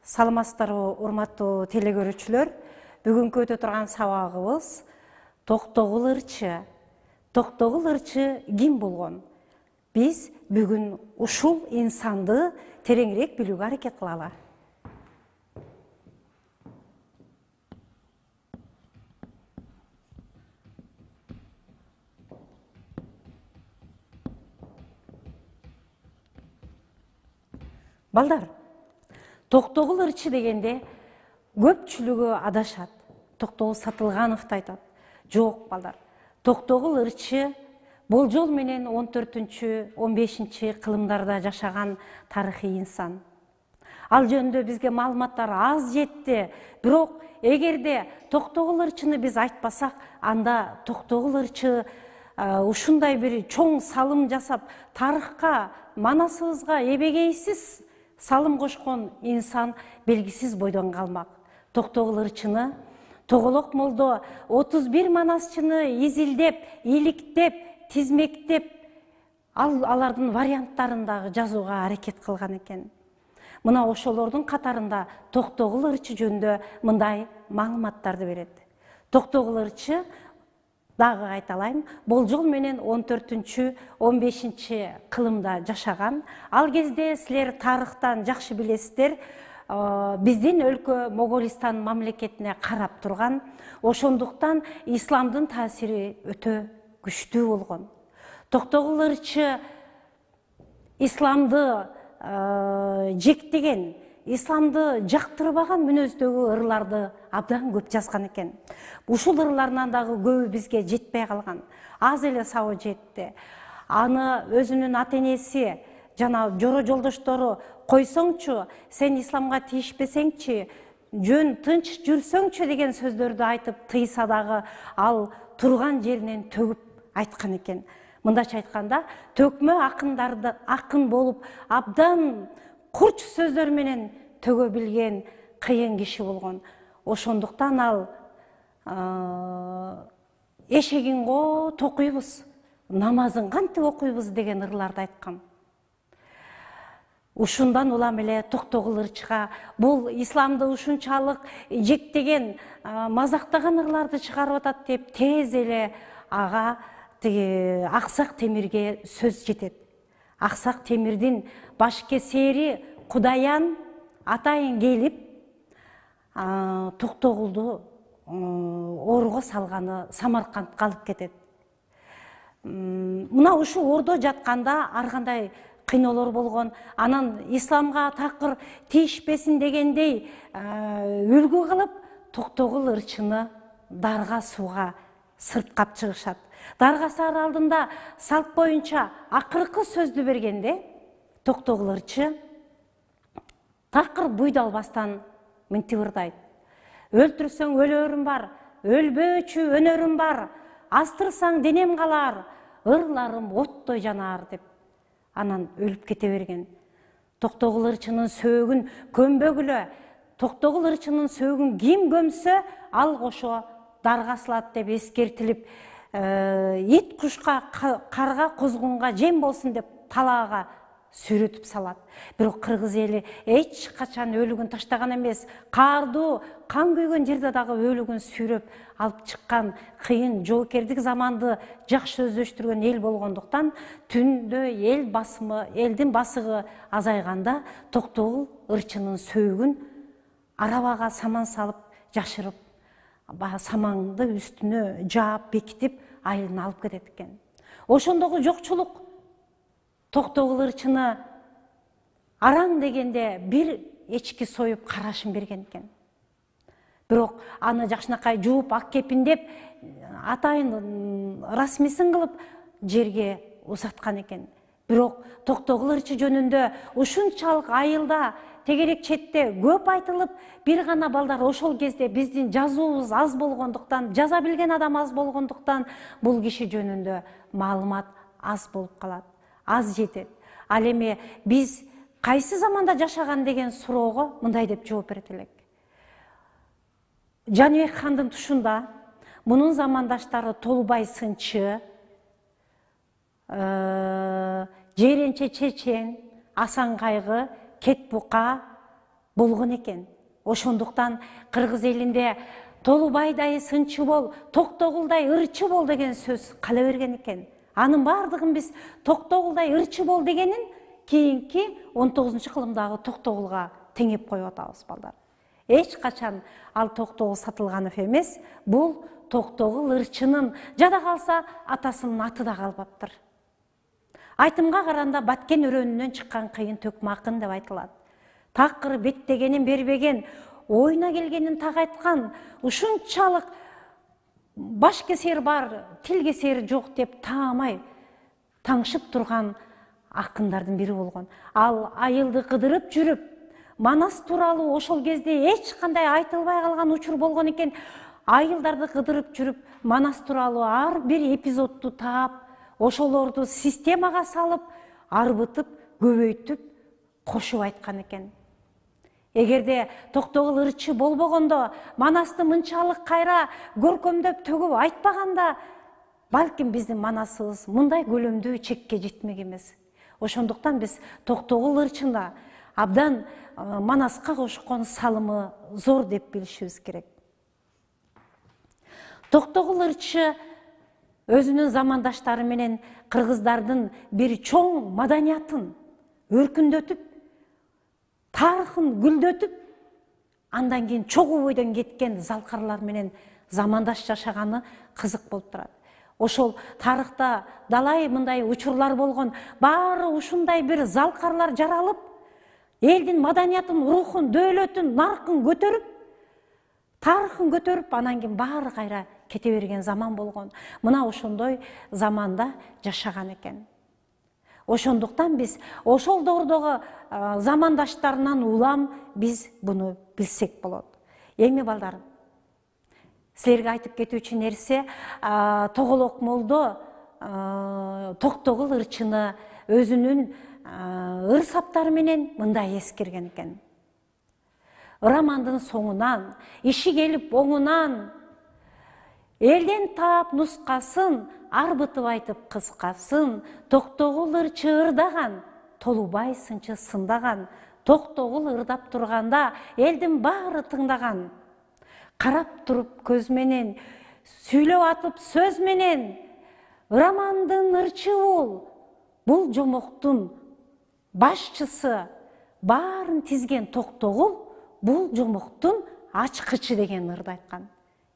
Саламатсыздарбы, урматтуу телекөрүүчүлөр. Бүгүнкү өтө турган сабагыбыз Токтогул ырчы. Токтогул ырчы ким болгон? Биз бүгүн ушул инсанды тереңирээк билүүгө аракет кылалы. Балдар, Токтогул ырчы дегенде көпчүлүгү адашат. Токтогул Сатылгановду айтат. Жок, балдар. Токтогул ырчы болжол менен 14-15 кылымдарда жашаган тарыхый инсан. Ал жөнүндө бизге маалыматтар аз жетти. Бирок эгерде Токтогул ырчыны биз айтпасак, анда Токтогул ырчы ушундай бир чоң салым жасап, тарыхка, манасыбызга эбегейсиз салым кошкон инсан белгисиз бойдон калмак. Токтогул ырчыны Тоголок молдо 31 манасчыны изилдеп, иликтеп, тизмектеп, алардын варианттарындагы жазууга аракет кылган экен. Мына ошолордун катарында Токтогул ырчы жөнүндө мындай маалыматтарды берет. Токтогул ырчы, дагы айталайм, болжол менен 14-15 кылымда жашаган. Ал кезде силер тарыхтан жакшы билесиздер, биздин өлкө Моголистан мамлекетине карап турган. Ошондуктан исламдын таасири өтө күчтүү болгон. Токтогул ырчы исламды жектеген, исламды жактырбаган мүнөздөгү ырларды абдан көп жазган экен. Ушул ырларынан дагы көбү бизге жетпей калган. Аз эле сабы жетти. Аны өзүнүн ата-энеси жана жоро жолдоштору койсоңчу, сен исламга тийишпесеңчи, жөн тынч жүрсөңчү деген сөздөрдү айтып тыйса дагы, ал турган жеринен төгүп айткан экен. Мындача айтканда, төкмө акын болуп, абдан курч сөздөр менен төгө билген кыйын киши болгон. Ошондуктан ал эшегин го токуйбуз, намазын кантип окуйбуз деген ырларды айткан. Ушундан улам эле Токтогул ырчыга бул исламды ушунчалык жектеген, мазактаган ырларды чыгарып атат деп тез эле ага Аксак Темирге сөз жетет. Аксак Темирдин башкесери Кудаян атайын келип, Токтогулду орго салганы Самаркандка алып кетет. Мына ушул ордо жатканда ар кандай кыйноолор болгон. Анан исламга такыр тийишпесин дегендей үлгү кылып, Токтогул ырчыны дарга сууга сырткап чыгышат. Дарга саар алдында салт боюнча акыркы сөздү бергенде, Токтогул ырчы такыр буйдалбастан мынтип ырдайт. Өлтүрсөң өлөрүм бар, өлбөөчү өнөрүм бар, астырсаң денем калар, ырларым оттой жанар деп. Анан өлүп кете берген. Токтогул ырчынын сөөгүн көмбөгүлө, Токтогул ырчынын сөөгүн ким көмсө, ал кошо даргасылат деп эскертилип, ит кушка, карга, козгунга жем болсун деп талаага сүйрөтүп салат. Бирок кыргыз эли эч качан өлүгүн таштаган эмес. Каардуу, кан күйгөн жерде дагы өлүгүн сүйрөп алып чыккан кыйын жоокердик заманды жакшы өздөштүргөн эл болгондуктан түндө элдин басыгы азайганда Токтогул ырчынын сөөгүн арабага саман салып жашырып, саманды үстүнө жаап бекитип айылына алып кетет экен. Ошондогу жокчулук Токтогул ырчыны араң дегенде бир эчки союп карашын берген экен. Бирок аны жакшынакай жууп ак кепиндеп, атайын расмисин кылып жерге узаткан экен. Бирок Токтогул ырчы жөнүндө ушунчалык айылда, тегерек четте көп айтылып, бир гана балдар ошол кезде биздин жазуубуз аз болгондуктан, жаза билген адам аз болгондуктан бул киши жөнүндө маалымат аз болуп калат, аз жетет. Ал эми биз кайсы заманда жашаган деген суроого мындай деп жооп берет элек. Жаныбек хандын тушунда мунун замандаштары Толубай сынчы, Жиренче Чечен, Асан Кайгы, Кетбука, болгон экен. Ошондуктан кыргыз элинде Толубайдай сынчы бол, Токтогулдай ырчы бол деген сөз кала берген экен. Анын бардыгын биз Токтогулдай ырчы бол дегенин кийинки 19 кылымдагы Токтогулга теңеп коюп атабыз балдар. Эч качан ал Токтогул Сатылганов эмес, бул Токтогул ырчынын, жада калса атасынын аты да калбаптыр. Айтымга каранда баткен өрөөнүнөн чыккан кыйын төкмакын деп айтылат. Такыр беттегенин бербеген, ойуна келгенин так айткан, ушунчалык баш кесер бар, тил кесер жок деп таамай таңшып турган акындардын бири болгон. Ал айылды кыдырып жүрүп, Манас тууралуу ошол кезде эч кандай айтылбай калган учур болгон экен. Айылдарды кыдырып жүрүп, Манас тууралуу ар бир эпизодду таап, ошолорду системага салып, арбытып, көбөйтүп, кошуп айткан экен. Эгерде Токтогул ырчы болбогондо, Манасты мынчалык кайра көркөмдөп төгүп айтпаганда, балким биздин Манасыбыз мындай көлөмдүү чекке жетмек эмес. Ошондуктан биз Токтогул ырчында абдан Манаска кошкон салымы зор деп билишибиз керек. Токтогул ырчы өзүнүн замандаштары менен кыргыздардын бир чоң маданиятын өркүндөтүп, тарыхын гүлдөтүп, андан кийин чогуу бойдон кеткен залкарлар менен замандаш жашаганы кызык болуп турат. Ошол тарыхта далай мындай учурлар болгон, баары ушундай бир залкарлар жаралып, элдин маданиятын, рухун, дөөлөтүн, наркын көтөрүп, тарыхын көтөрүп, анан кийин баары кайра кете берген заман болгон. Мына ошондой заманда жашаган экен. Ошондуктан биз ошол доордогу замандаштарынан улам биз буну билсек болот. Эми балдар, силерге айтып кетүүчү нерсе, Тоголок молдо Токтогул ырчыны өзүнүн ыр саптары менен мындай эскерген экен. Рамандын соңунан, иши келип оңунан, элден таап нускасын, арбытып айтып кыскасын, Токтогул ырчы ырдаган, Толубай сынчы сындаган, Токтогул ырдап турганда элдин баары тыңдаган. Карап туруп көз менен, сүйлөп атып сөз менен, Рамандын ырчы бул жомоктун башчысы, баарын тизген Токтогул бул жомоктун ачкычы деген ырды айткан.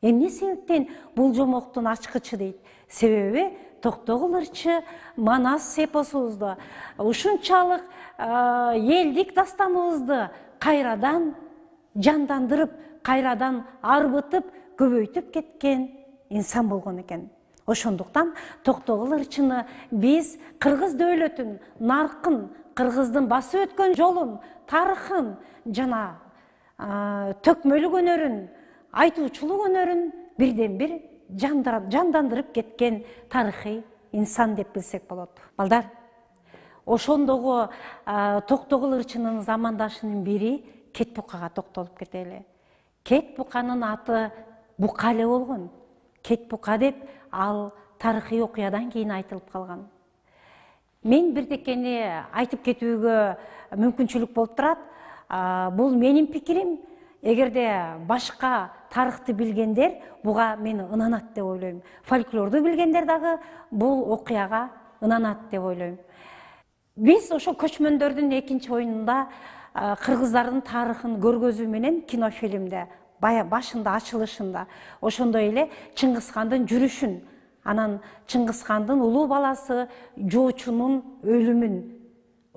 Эмне себептен бул жомоктун ачкычы дейт? Себеби Токтогул ырчы Манас эпосубузду, ушунчалык элдик дастаныбызды кайрадан жандандырып, кайрадан арбытып, көбөйтүп кеткен инсан болгон экен. Ошондуктан Токтогул ырчыны биз кыргыз дөөлөтүн, наркын, кыргыздын басып өткөн жолун, тарыхын жана төкмөлүк өнөрүн, айтуучулук өнөрүн бирден бир жандандырып кеткен тарыхый инсан деп билсек болот. Балдар, ошондогу Токтогул ырчынын замандашынын бири Кет Букага токтолуп кетели. Кет Буканын аты Букале болгон. Кет Бука деп ал тарыхый окуядан кийин айтылып калган. Мен бирдекени айтып кетүүгө мүмкүнчүлүк болуп турат. Бул менин пикирим. Эгерде башка тарыхты билгендер буга мени ынанат деп ойлойм. Фольклорду билгендер дагы бул окуяга ынанат деп ойлойм. Биз ошо көчмөндөрдүн экинчи оюнунда кыргыздардын тарыхын көргөзүү менен кинофильмде башында ачылышында ошондой эле Чыңгызхандын жүрүшүн, анан Чыңгызхандын улуу баласы Жоочунун өлүмүн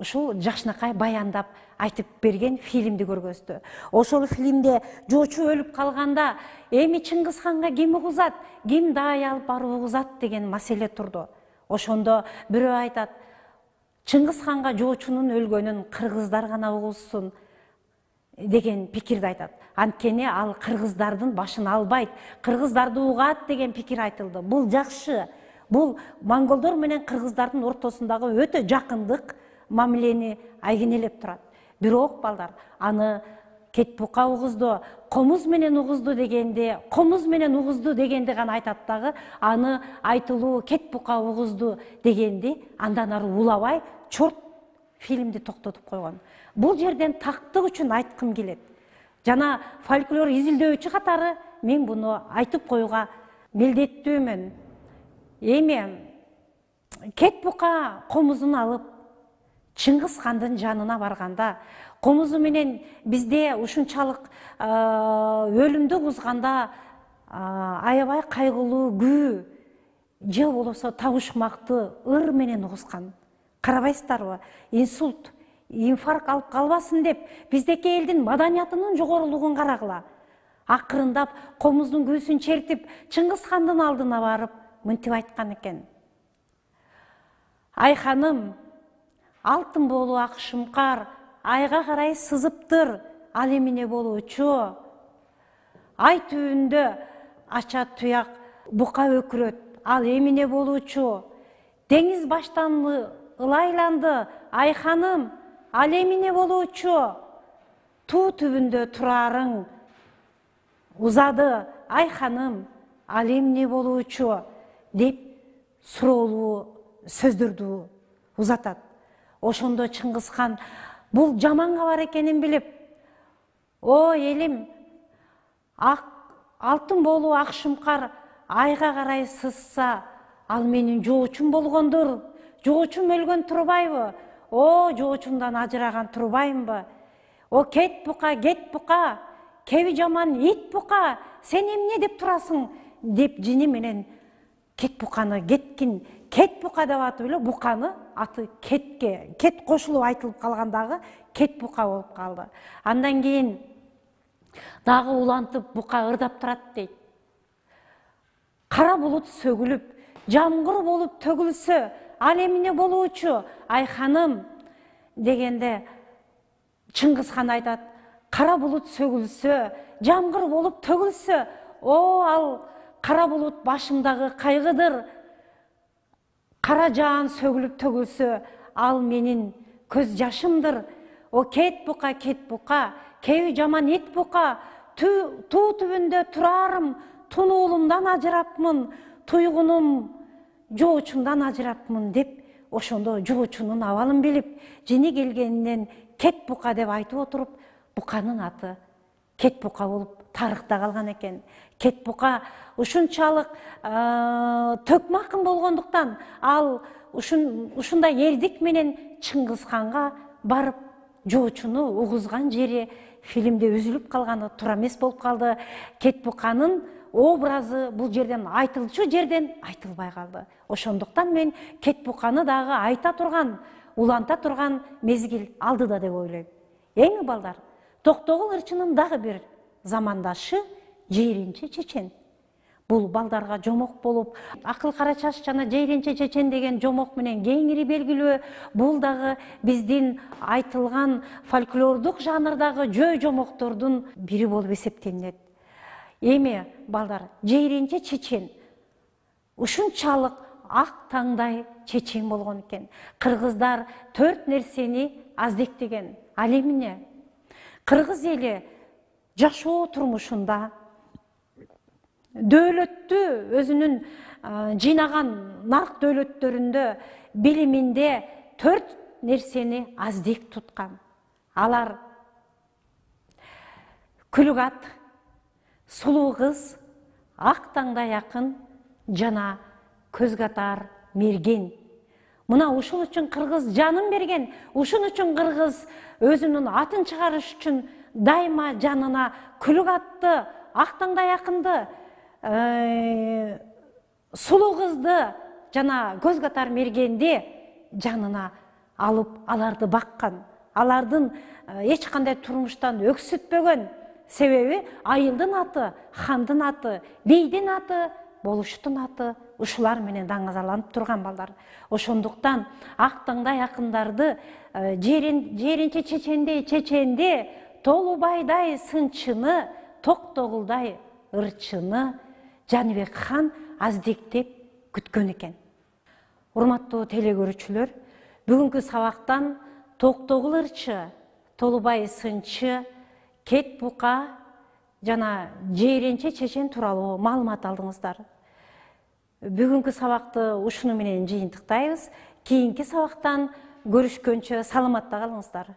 ушул жакшынакай баяндап айтып берген фильмди көргөздү. Ошол фильмде Жоочу өлүп калганда эми Чыңгызханга ким угузат, ким даай алып барып угузат деген маселе турду. Ошондо бирөө айтат, Чыңгызханга Жоочунун өлгөнүн кыргыздар гана угузсун деген пикирди айтат. Анткени ал кыргыздардын башын албайт, кыргыздарды угат деген пикир айтылды. Бул жакшы. Бул монголдор менен кыргыздардын ортосундагы өтө жакындык мамилени айгинелеп турат. Бирок балдар, аны Кет Бука угузду, комуз менен угузду дегенде, комуз менен угузду дегенди гана айтат дагы, аны айтылуу Кет Бука угузду дегенди андан ары улабай, чорт фильмди токтотуп койгон. Бул жерден тактык үчүн айткым келет. Жана фольклор изилдөөчү катары мен буну айтып коюуга милдеттүүмүн. Эми кет бука комузун алып Чыңгыз хандын жанына барганда, комузу менен бизде ушунчалык өлүмдү кузганда аябай кайгылуу күү же болбосо табышмакты ыр менен угузган. Карабайсыздарбы? Инсульт, инфаркт алып калбасын деп биздеки элдин маданиятынын жогорулугун карагыла. Акырындап комуздун күүсүн чертип Чыңгыз хандын алдына барып мынтип айткан экен. Ай ханым, алтын болуу ак шымкар, айга карай сызыптыр, ал эмне болуучу? Ай түбүндө ача туяк бука өкүрөт, ал эмне болуучу? Деңиз баштан ылайланды, ай ханым, ал эмне болуучу? Туу түбүндө турарың узады, ай ханым, ал эмне болуучу? Деп суроолуу сөздөрдү узатат. Ошондо Чыңгыз хан бул жаман кабар экенин билип, о элим, алтын болуу ак шымкар айга карай сызса, ал менин жоочум болгондур. Жоочум өлгөн турбайбы? О, жоочумдан ажыраган турбаймбы? О, кет бука, кеби жаман ит бука, сен эмне деп турасың? Деп жини менен кет буканы кет бука деп атып эле буканы аты кет кошулуп айтылып калгандагы кет бука болуп калды. Андан кийин дагы улантып бука ырдап турат дейт. Кара булут сөгүлүп, жамгыр болуп төгүлсө, ал эмне болуучу? Ай ханым дегенде Чыңгыз хан айтат, кара булут сөгүлсө, жамгыр болуп төгүлсө, о, ал кара булут башымдагы кайгыдыр. Кара жаан сөгүлүп төгүлсө, ал менин көз жашымдыр. О, кет бука, кеби жаман ит бука, туу түбүндө турарым, тунуулумдан ажырапмын, туйгунум жоочумдан ажырапмын деп, ошондо жоочунун абалын билип, жини келгенинен кет бука деп айтып отуруп, буканын аты кет бука болуп тарыхта калган экен. Кет бука ушунчалык төкмакын болгондуктан ал ушундай эрдик менен Чыңгыз ханга барып жоочуну угузган жери фильмде үзүлүп калганы туура эмес болуп калды. Кет буканын образы бул жерден айтылчу жерден айтылбай калды. Ошондуктан мен кет буканы дагы айта турган, уланта турган мезгил алдыда деп ойлойм. Эми балдар, Токтогул ырчынын дагы бир замандашы Жиренче Чечен. Бул балдарга жомок болуп, Акыл кара чач жана Жиренче Чечен деген жомок менен кеңири белгилүү. Бул дагы биздин айтылган фольклордук жанрдагы жөө жомоктордун бири болуп эсептелет. Эми балдар, Жиренче Чечен ушунчалык ак таңдай чечен болгон экен. Кыргыздар 4 нерсени аздектеген. Ал эмне? Кыргыз эли жашоо турмушунда дөөлөттү өзүнүн жыйнаган нарк дөөлөттөрүндө билиминде 4 нерсени аздек туткан. Алар күлүк ат, сулуу кыз, ак таңдай акын жана көз катар мерген. Мына ушул үчүн кыргыз жанын берген, ушун үчүн кыргыз өзүнүн атын чыгарыш үчүн дайыма жанына күлүк атты, ак таңдай акынды, сулуу кызды жана көз катар мергенди жанына алып аларды баккан. Алардын эч кандай турмуштан өксүтпөгөн. Себеби айылдын аты, хандын аты, бейдин аты, болуштун аты ушулар менен даңазаланып турган балдар. Ошондуктан ак таңдай акындарды Жиренче Чеченди, Толубайдай сынчыны, Токтогулдай ырчыны Жаныбек хан аздектеп күткөн экен. Урматтуу телекөрүүчүлөр, бүгүнкү сабактан Токтогул ырчы, Толубай сынчы, кет бука жана Жиренче Чечен тууралуу маалымат алдыңыздар. Бүгүнкү сабакты ушуну менен жыйынтыктайбыз. Кийинки сабактан көрүшкөнчө саламатта калыңыздар.